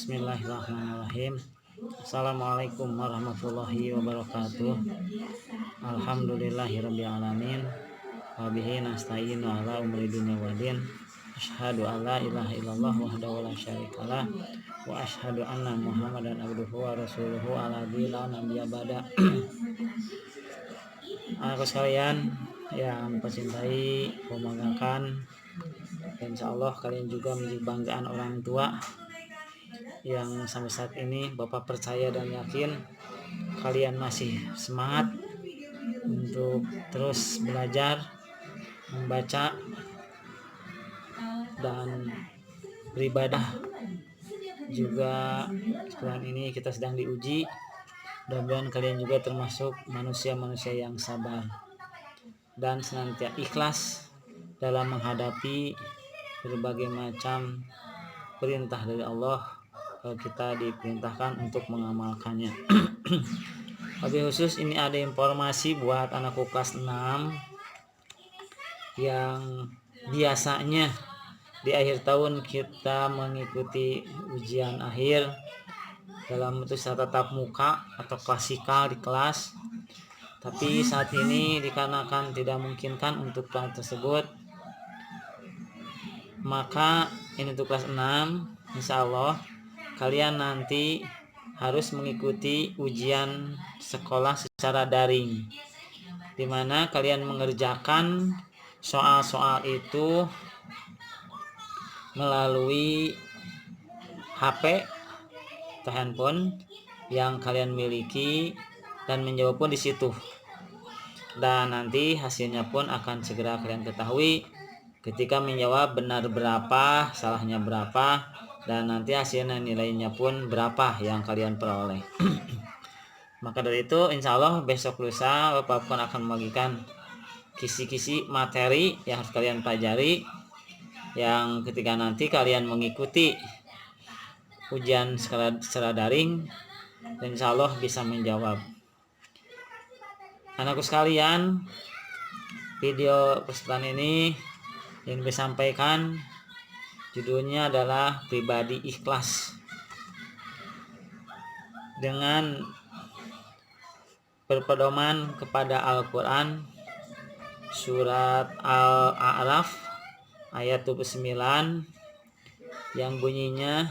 Bismillahirrahmanirrahim. Assalamualaikum warahmatullahi wabarakatuh. Alhamdulillahirrabbilalamin. Wabihi nasta'inu ala umri dunya wadin. Asyhadu an la ilaha illallah wahdahu la syarikalah wa asyhadu anna Muhammadan abduhu wa rasuluhu alladzi la nabiyya ba'da. Aku sekalian yang mencintai, membanggakan, insya Allah kalian juga menjadi banggaan orang tua yang sampai saat ini Bapak percaya dan yakin kalian masih semangat untuk terus belajar, membaca, dan beribadah. Juga sekarang ini kita sedang diuji, mudah-mudahan kalian juga termasuk manusia-manusia yang sabar dan senantiasa ikhlas dalam menghadapi berbagai macam perintah dari Allah. Kita diperintahkan untuk mengamalkannya. Lebih khusus ini ada informasi buat anakku kelas 6 yang biasanya di akhir tahun kita mengikuti ujian akhir dalam bentuk tatap muka atau klasikal di kelas. Tapi saat ini dikarenakan tidak memungkinkan untuk hal tersebut, maka ini untuk kelas 6 insya Allah kalian nanti harus mengikuti ujian sekolah secara daring, di mana kalian mengerjakan soal-soal itu melalui HP atau handphone yang kalian miliki dan menjawab pun di situ. Dan nanti hasilnya pun akan segera kalian ketahui ketika menjawab benar berapa, salahnya berapa, dan nanti hasilnya nilainya pun berapa yang kalian peroleh. Maka dari itu insya Allah besok lusa Bapak pun akan membagikan kisi-kisi materi yang harus kalian pelajari, yang ketika nanti kalian mengikuti ujian secara daring dan insya Allah bisa menjawab. Anakku sekalian, video pesertaan ini yang disampaikan judulnya adalah pribadi ikhlas, dengan berpedoman kepada Al-Quran surat Al-A'raf ayat 29 yang bunyinya,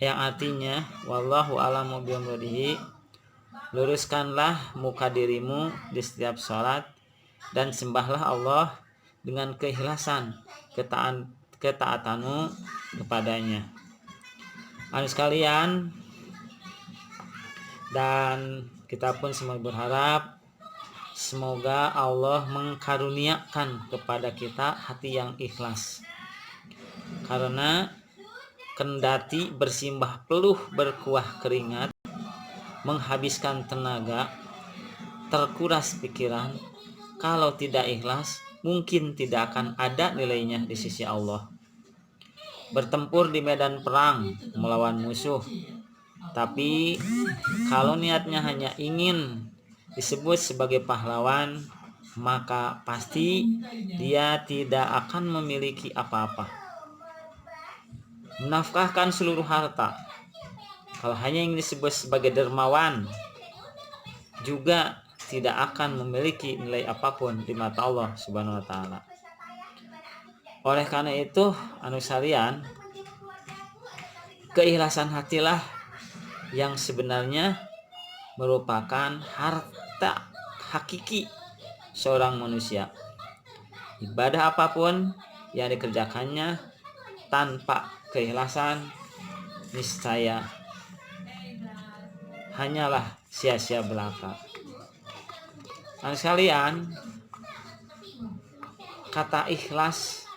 yang artinya wallahu a'lamu bimuradihi, luruskanlah muka dirimu di setiap sholat dan sembahlah Allah dengan keikhlasan ketaatanmu kepadanya. Anak sekalian, dan kita pun semua berharap semoga Allah mengkaruniakan kepada kita hati yang ikhlas, karena kendati bersimbah peluh berkuah keringat, menghabiskan tenaga, terkuras pikiran, kalau tidak ikhlas mungkin tidak akan ada nilainya di sisi Allah. Bertempur di medan perang melawan musuh, tapi kalau niatnya hanya ingin disebut sebagai pahlawan, maka pasti dia tidak akan memiliki apa-apa. Menafkahkan seluruh harta, kalau hanya ingin disebut sebagai dermawan, juga tidak akan memiliki nilai apapun di mata Allah Subhanahu wa taala. Oleh karena itu, anu sekalian, keikhlasan hatilah yang sebenarnya merupakan harta hakiki seorang manusia. Ibadah apapun yang dikerjakannya tanpa keikhlasan, niscaya hanyalah sia-sia belaka. Anak sekalian, kata ikhlas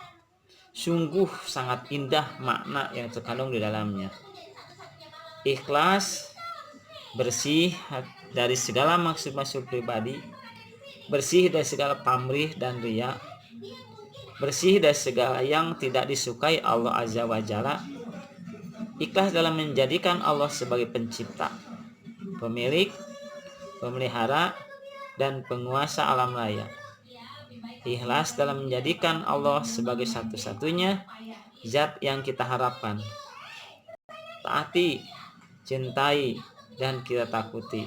sungguh sangat indah makna yang terkandung di dalamnya. Ikhlas bersih dari segala maksud-maksud pribadi, bersih dari segala pamrih dan riya, bersih dari segala yang tidak disukai Allah Azza wa Jalla. Ikhlas dalam menjadikan Allah sebagai pencipta, pemilik, pemelihara, dan penguasa alam raya. Ikhlas dalam menjadikan Allah sebagai satu-satunya zat yang kita harapkan. taati, cintai, dan kita takuti.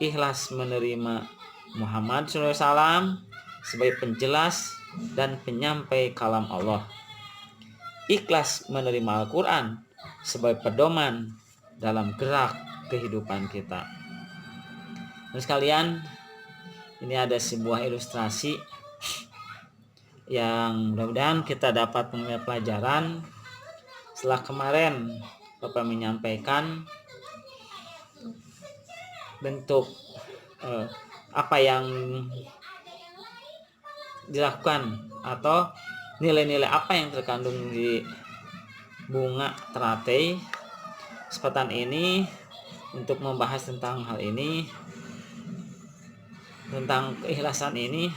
Ikhlas menerima Muhammad SAW sebagai penjelas dan penyampai kalam Allah. Ikhlas menerima Al-Quran sebagai pedoman dalam gerak kehidupan kita. Terus sekalian, ini ada sebuah ilustrasi yang mudah-mudahan kita dapat mengambil pelajaran. Setelah kemarin Bapak menyampaikan bentuk apa yang dilakukan atau nilai-nilai apa yang terkandung di bunga teratai. Kesempatan ini untuk membahas tentang hal ini, tentang keikhlasan ini,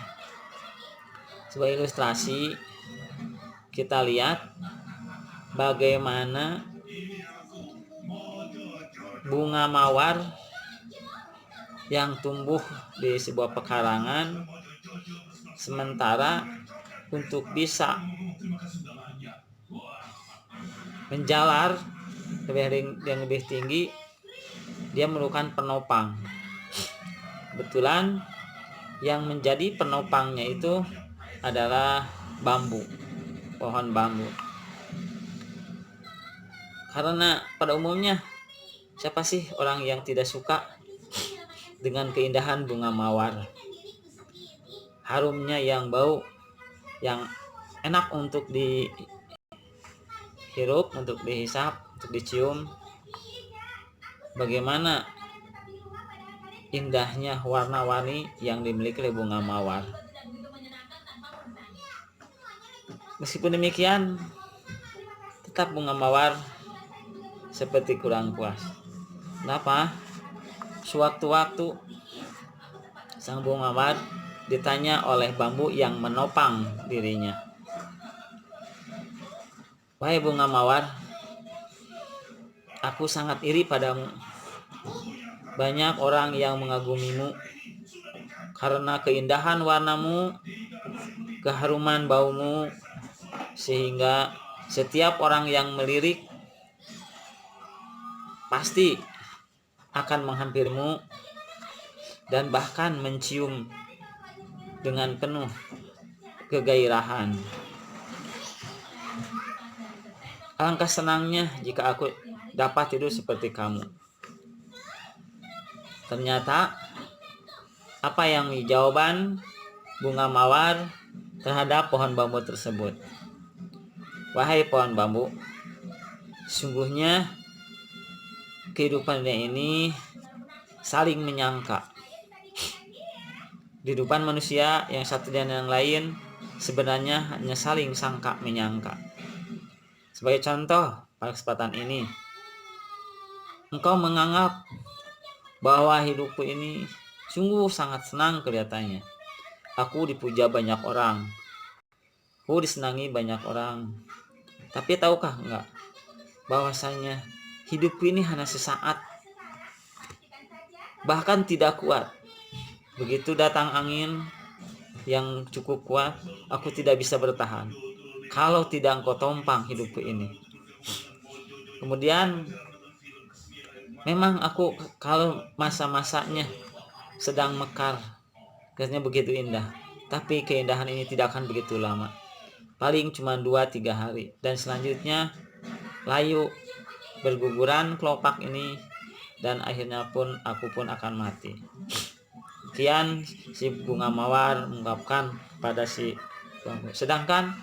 sebagai ilustrasi kita lihat bagaimana bunga mawar yang tumbuh di sebuah pekarangan, sementara untuk bisa menjalar yang lebih tinggi, dia memerlukan penopang. Kebetulan yang menjadi penopangnya itu adalah bambu, pohon bambu. Karena pada umumnya siapa sih orang yang tidak suka dengan keindahan bunga mawar, harumnya yang bau, yang enak untuk dihirup, untuk dihisap, untuk dicium. Bagaimana indahnya warna-warni yang dimiliki oleh bunga mawar. Meskipun demikian, tetap bunga mawar seperti kurang puas. Kenapa? Sewaktu-waktu sang bunga mawar ditanya oleh bambu yang menopang dirinya, "Wahai bunga mawar, aku sangat iri padamu. Banyak orang yang mengagumimu karena keindahan warnamu, keharuman baumu, sehingga setiap orang yang melirik pasti akan menghampirimu dan bahkan mencium dengan penuh kegairahan. Alangkah senangnya jika aku dapat tidur seperti kamu." Ternyata apa yang jawaban bunga mawar terhadap pohon bambu tersebut? "Wahai pohon bambu, sungguhnya kehidupan ini saling menyangka. Kehidupan manusia yang satu dan yang lain sebenarnya hanya saling sangka menyangka. Sebagai contoh, pada kesempatan ini, engkau menganggap bahwa hidupku ini sungguh sangat senang kelihatannya. Aku dipuja banyak orang, aku disenangi banyak orang. Tapi tahukah enggak bahwasanya hidupku ini hanya sesaat, bahkan tidak kuat. Begitu datang angin yang cukup kuat, aku tidak bisa bertahan kalau tidak engkau tompang hidupku ini. Kemudian memang aku kalau masa-masanya sedang mekar, kayaknya begitu indah, tapi keindahan ini tidak akan begitu lama, paling cuma 2-3 hari, dan selanjutnya layu berguguran kelopak ini, dan akhirnya pun aku pun akan mati. Kian si bunga mawar mengungkapkan pada si bambu, sedangkan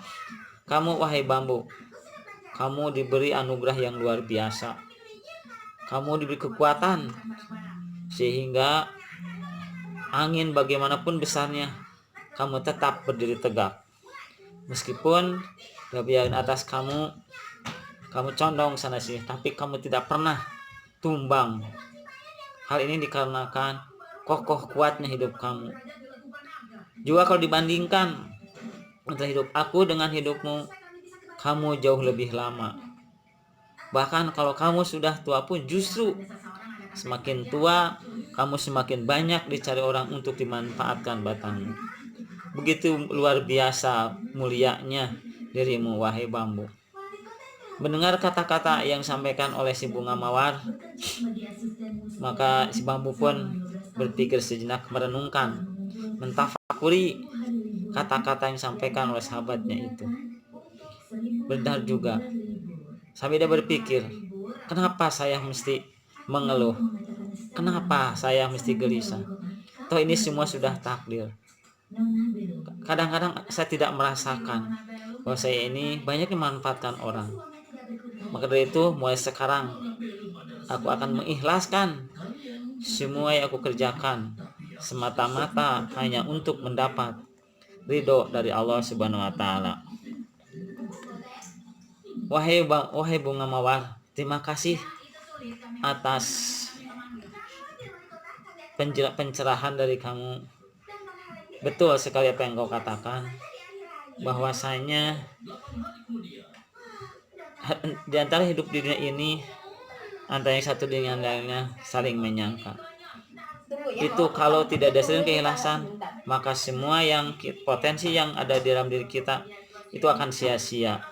kamu wahai bambu, kamu diberi anugerah yang luar biasa. Kamu diberi kekuatan sehingga angin bagaimanapun besarnya, kamu tetap berdiri tegak. Meskipun bagian atas kamu condong sana sini, tapi kamu tidak pernah tumbang. Hal ini dikarenakan kokoh kuatnya hidup kamu. Juga kalau dibandingkan antara hidup aku dengan hidupmu, kamu jauh lebih lama. Bahkan kalau kamu sudah tua pun justru semakin tua kamu semakin banyak dicari orang untuk dimanfaatkan batangmu. Begitu luar biasa mulianya dirimu wahai bambu. Mendengar kata-kata yang disampaikan oleh si bunga mawar, maka si bambu pun berpikir sejenak, merenungkan, mentafakuri kata-kata yang disampaikan oleh sahabatnya itu. Benar juga. Sampai dia berpikir, kenapa saya mesti mengeluh? Kenapa saya mesti gelisah? Toh ini semua sudah takdir. Kadang-kadang saya tidak merasakan bahwa saya ini banyak dimanfaatkan orang. Maka dari itu mulai sekarang aku akan mengikhlaskan semua yang aku kerjakan semata-mata hanya untuk mendapat ridho dari Allah Subhanahu wa taala. Wahai bunga mawar, terima kasih atas pencerahan dari kamu. Betul sekali apa yang kau katakan, bahwasanya di antara hidup di dunia ini, antara yang satu dengan lainnya saling menyangka. Itu kalau tidak ada saling keikhlasan, maka semua yang potensi yang ada di dalam diri kita itu akan sia-sia.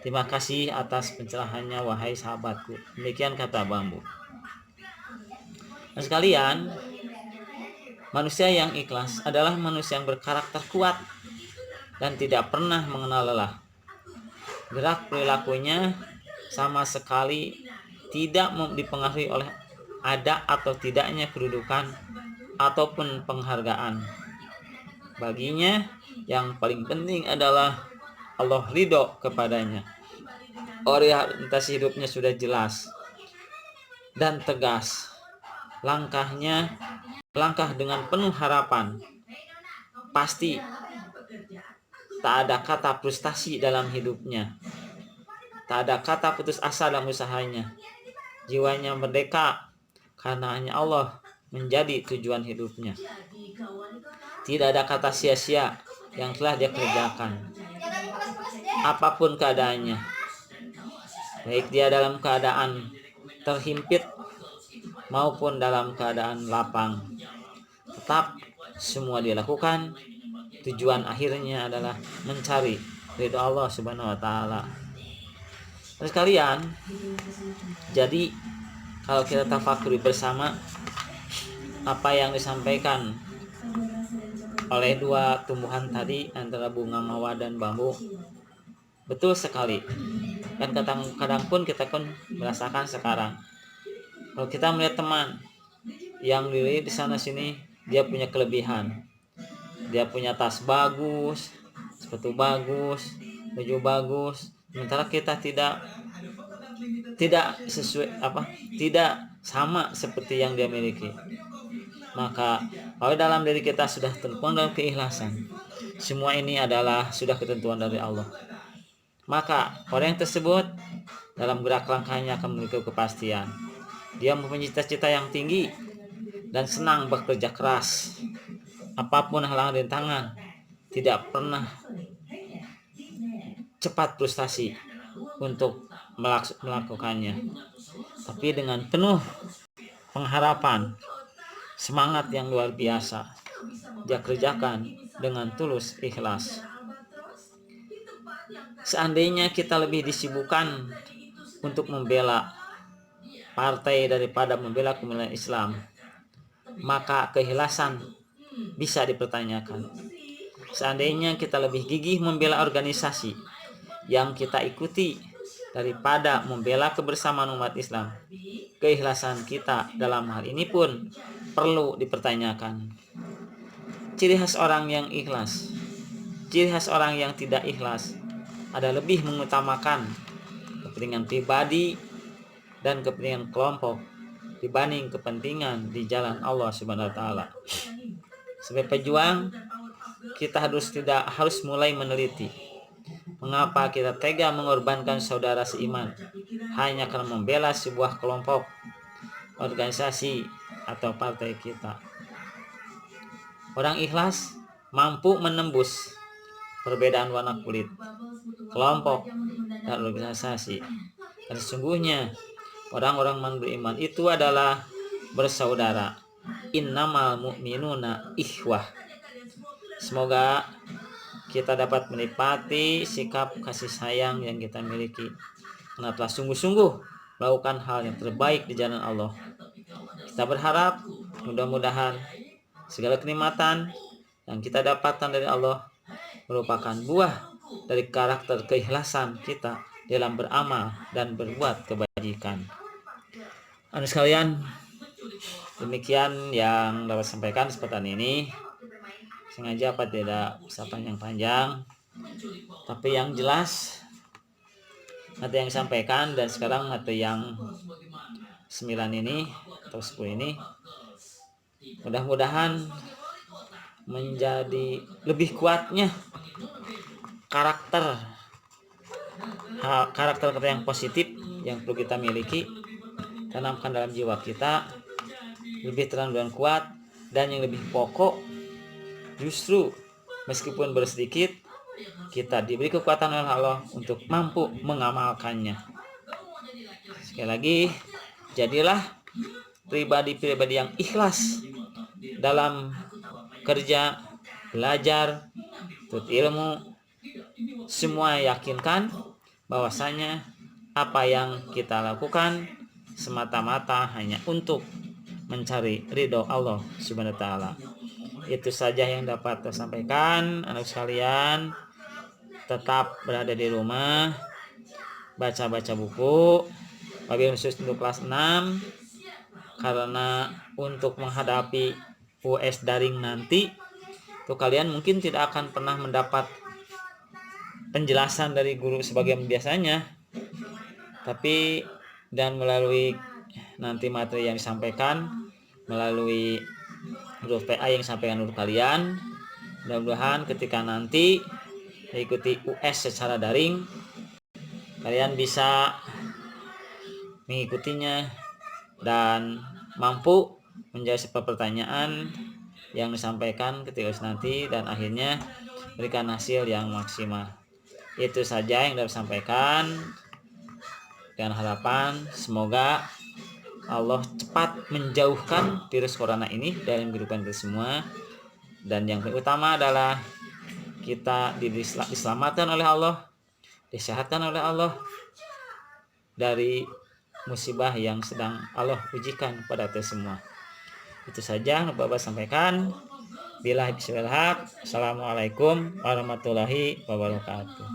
Terima kasih atas pencerahannya wahai sahabatku. Demikian kata bambu. Dan sekalian, manusia yang ikhlas adalah manusia yang berkarakter kuat dan tidak pernah mengenal lelah. Gerak perilakunya sama sekali tidak dipengaruhi oleh ada atau tidaknya kedudukan ataupun penghargaan. Baginya yang paling penting adalah Allah ridho kepadanya. Orientasi hidupnya sudah jelas dan tegas. Langkah dengan penuh harapan. Pasti tak ada kata frustasi dalam hidupnya. Tak ada kata putus asa dalam usahanya. Jiwanya merdeka karena hanya Allah menjadi tujuan hidupnya. Tidak ada kata sia-sia yang telah dia kerjakan. Apapun keadaannya, baik dia dalam keadaan terhimpit maupun dalam keadaan lapang, tetap semua dia lakukan. Tujuan akhirnya adalah mencari ridho Allah Subhanahu wa taala. Terus kalian, jadi kalau kita tafakuri bersama apa yang disampaikan oleh dua tumbuhan tadi, antara bunga mawar dan bambu, betul sekali. Dan kadang-kadang pun kita pun merasakan sekarang, kalau kita melihat teman yang diri di sana sini, dia punya kelebihan, dia punya tas bagus, sepatu bagus, baju bagus, sementara kita tidak sesuai tidak sama seperti yang dia miliki. Maka kalau dalam diri kita sudah tertuang dalam keikhlasan, semua ini adalah sudah ketentuan dari Allah, maka orang yang tersebut dalam gerak langkahnya akan memiliki kepastian. Dia mempunyai cita-cita yang tinggi dan senang bekerja keras. Apapun halangan rintangan, tidak pernah cepat frustasi untuk melakukannya, tapi dengan penuh pengharapan, semangat yang luar biasa, dia kerjakan dengan tulus ikhlas. Seandainya kita lebih disibukkan untuk membela partai daripada membela kemuliaan Islam, maka keikhlasan bisa dipertanyakan. Seandainya kita lebih gigih membela organisasi yang kita ikuti daripada membela kebersamaan umat Islam, keikhlasan kita dalam hal ini pun perlu dipertanyakan. Ciri khas orang yang ikhlas, ciri khas orang yang tidak ikhlas ada lebih mengutamakan kepentingan pribadi dan kepentingan kelompok dibanding kepentingan di jalan Allah Subhanahu wa taala. Sebagai pejuang, kita harus mulai meneliti mengapa kita tega mengorbankan saudara seiman hanya karena membela sebuah kelompok, organisasi, atau partai kita. Orang ikhlas mampu menembus perbedaan warna kulit, kelompok, dan organisasi. Dan sesungguhnya orang-orang beriman itu adalah bersaudara. Innamal mu'minuna ikhwah. Semoga kita dapat menikmati sikap kasih sayang yang kita miliki. karena telah sungguh-sungguh melakukan hal yang terbaik di jalan Allah. Kita berharap mudah-mudahan segala kenikmatan yang kita dapatkan dari Allah merupakan buah dari karakter keikhlasan kita dalam beramal dan berbuat kebajikan. Anak sekalian, demikian yang dapat sampaikan kesempatan ini. Sengaja apa tidak usah panjang-panjang, tapi yang jelas materi yang disampaikan dan sekarang materi yang 9 ini atau 10 ini mudah-mudahan menjadi lebih kuatnya karakter yang positif yang perlu kita miliki, tanamkan dalam jiwa kita, lebih terang dan kuat. Dan yang lebih pokok, justru meskipun bersedikit, kita diberi kekuatan oleh Allah untuk mampu mengamalkannya. Sekali lagi, jadilah pribadi-pribadi yang ikhlas dalam kerja, belajar, tuntut ilmu. Semua yakinkan bahwasanya apa yang kita lakukan semata-mata hanya untuk mencari ridho Allah Subhanahu wa taala. Itu saja yang dapat saya sampaikan. Anak sekalian, tetap berada di rumah, baca-baca buku, wabil khusus untuk kelas 6, karena untuk menghadapi US daring nanti tuh kalian mungkin tidak akan pernah mendapat penjelasan dari guru sebagaimana biasanya, tapi dan melalui nanti materi yang disampaikan melalui huruf PA yang disampaikan untuk kalian, mudah-mudahan ketika nanti mengikuti US secara daring kalian bisa mengikutinya dan mampu menjawab sebuah pertanyaan yang disampaikan ketika nanti dan akhirnya berikan hasil yang maksimal. Itu saja yang dapat sampaikan, dengan harapan semoga Allah cepat menjauhkan virus corona ini dari kehidupan kita semua, dan yang utama adalah kita diselamatkan oleh Allah, disehatkan oleh Allah dari musibah yang sedang Allah ujikan pada kita semua. Itu saja yang Bapak sampaikan. Billahi bismillah. Assalamualaikum warahmatullahi wabarakatuh.